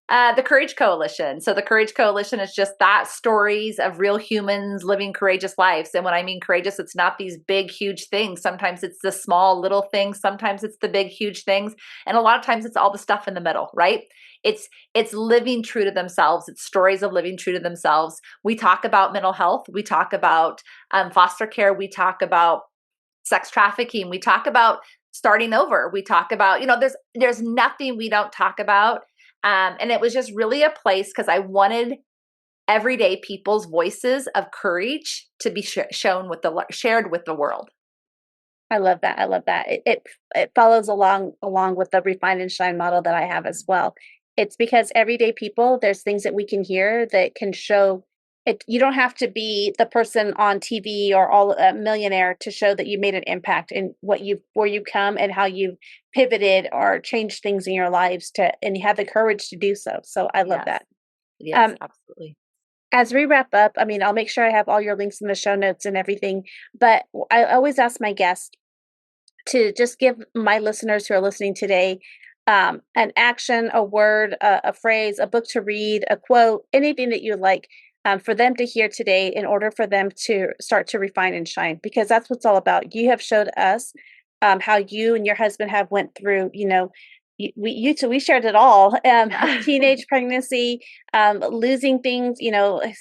The Courage Coalition. So the Courage Coalition is just that, stories of real humans living courageous lives. And when I mean courageous, it's not these big, huge things. Sometimes it's the small, little things. Sometimes it's the big, huge things. And a lot of times it's all the stuff in the middle, right? It's living true to themselves. It's stories of living true to themselves. We talk about mental health. We talk about foster care. We talk about sex trafficking. We talk about starting over. We talk about, there's nothing we don't talk about. And it was just really a place because I wanted everyday people's voices of courage to be shared with the world. I love that. I love that. It follows along with the Refine and Shine model that I have as well. It's because everyday people, there's things that we can hear that can show it. You don't have to be the person on TV or a millionaire to show that you made an impact in where you come and how you've pivoted or changed things in your lives and you have the courage to do so. So I love that. Yes, absolutely. As we wrap up, I'll make sure I have all your links in the show notes and everything, but I always ask my guests to just give my listeners who are listening today an action, a word, a phrase, a book to read, a quote, anything that you like for them to hear today in order for them to start to refine and shine, because that's what it's all about. You have showed us how you and your husband have went through, we shared it all, teenage pregnancy, losing things,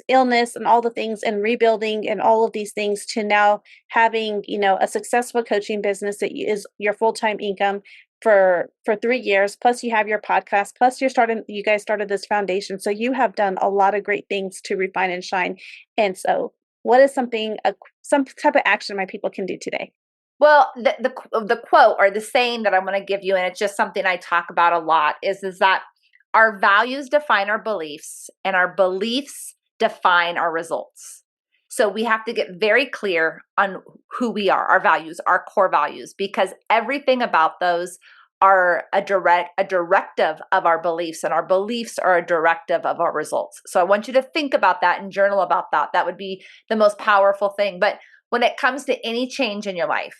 illness and all the things, and rebuilding and all of these things, to now having, a successful coaching business that is your full-time income for 3 years. Plus you have your podcast, plus you guys started this foundation. So you have done a lot of great things to refine and shine. And so what is some type of action my people can do today? Well, the quote or the saying that I'm going to give you, and it's just something I talk about a lot, is that Our values define our beliefs, and our beliefs define our results. So we have to get very clear on who we are, our values, our core values, because everything about those are a directive of our beliefs, and our beliefs are a directive of our results. So I want you to think about that and journal about that. That would be the most powerful thing. But when it comes to any change in your life,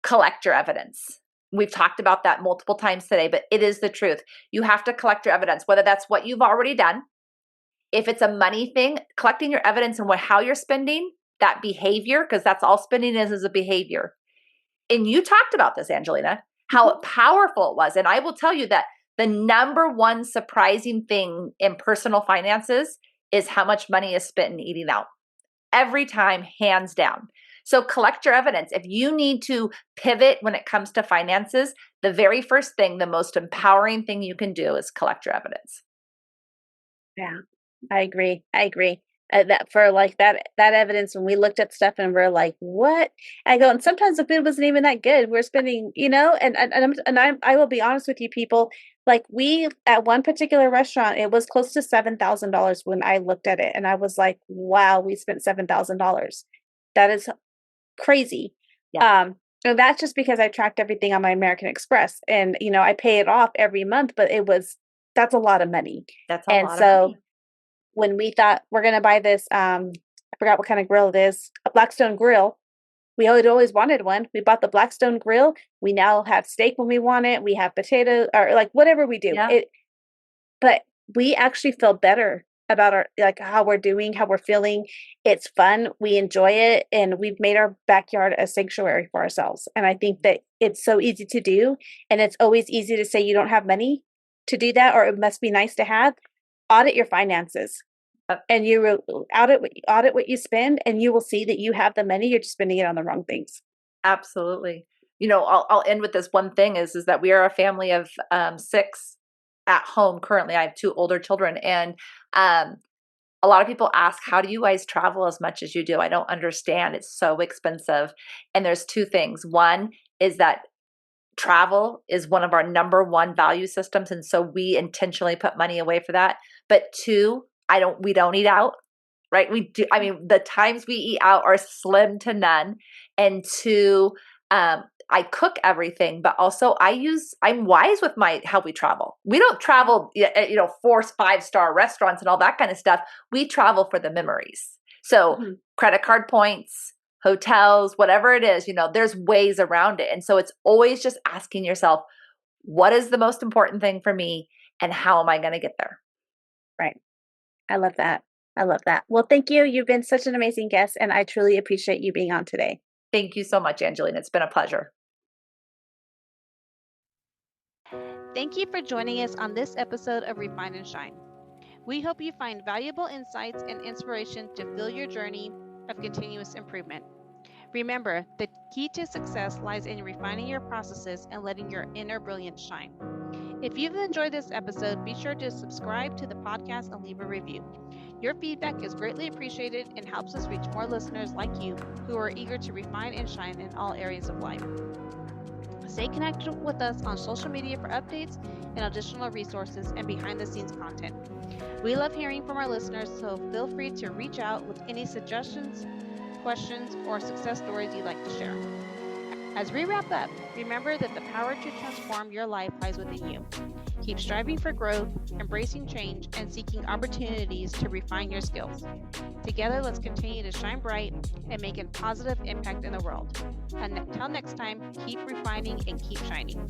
collect your evidence. We've talked about that multiple times today, but it is the truth. You have to collect your evidence, whether that's what you've already done. If it's a money thing, collecting your evidence and how you're spending, that behavior, because that's all spending is a behavior. And you talked about this, Angelina, how powerful it was. And I will tell you that the number one surprising thing in personal finances is how much money is spent in eating out. Every time, hands down. So collect your evidence. If you need to pivot when it comes to finances, the very first thing, the most empowering thing you can do is collect your evidence. Yeah, I agree. That for like that evidence, when we looked at stuff and we're like, what? I go, and sometimes the food wasn't even that good. We're spending, I will be honest with you, people. Like, we at one particular restaurant, it was close to $7,000 when I looked at it, and I was like, wow, we spent $7,000. That is crazy. Yeah. And that's just because I tracked everything on my American Express, and I pay it off every month, but that's a lot of money. That's a lot of money. When we thought we're going to buy this, I forgot what kind of grill it is, a Blackstone grill. We had always wanted one. We bought the Blackstone grill. We now have steak when we want it. We have potato, or like whatever we do. Yeah. But we actually feel better about how we're doing, how we're feeling. It's fun. We enjoy it. And we've made our backyard a sanctuary for ourselves. And I think that it's so easy to do. And it's always easy to say you don't have money to do that, or it must be nice to have. Audit your finances, and you will audit what you spend, and you will see that you have the money. You're just spending it on the wrong things. Absolutely. I'll end with this one thing is that we are a family of 6 at home currently. I have 2 older children, and a lot of people ask, how do you guys travel as much as you do? I don't understand. It's so expensive. And there's 2 things. One is that travel is one of our number 1 value systems, and so we intentionally put money away for that. But 2, we don't eat out, right? We do. I mean, the times we eat out are slim to none. And 2, I cook everything, but also I'm wise with how we travel. We don't travel, 4-5-star restaurants and all that kind of stuff. We travel for the memories. So credit card points, hotels, whatever it is, there's ways around it. And so it's always just asking yourself, what is the most important thing for me, and how am I going to get there? Right. I love that. Well, thank you. You've been such an amazing guest, and I truly appreciate you being on today. Thank you so much, Angelina. It's been a pleasure. Thank you for joining us on this episode of Refine and Shine. We hope you find valuable insights and inspiration to fill your journey of continuous improvement. Remember, the key to success lies in refining your processes and letting your inner brilliance shine. If you've enjoyed this episode, be sure to subscribe to the podcast and leave a review. Your feedback is greatly appreciated and helps us reach more listeners like you who are eager to refine and shine in all areas of life. Stay connected with us on social media for updates and additional resources and behind-the-scenes content. We love hearing from our listeners, so feel free to reach out with any suggestions, questions, or success stories you'd like to share. As we wrap up, remember that the power to transform your life lies within you. Keep striving for growth, embracing change, and seeking opportunities to refine your skills. Together, let's continue to shine bright and make a positive impact in the world. Until next time, keep refining and keep shining.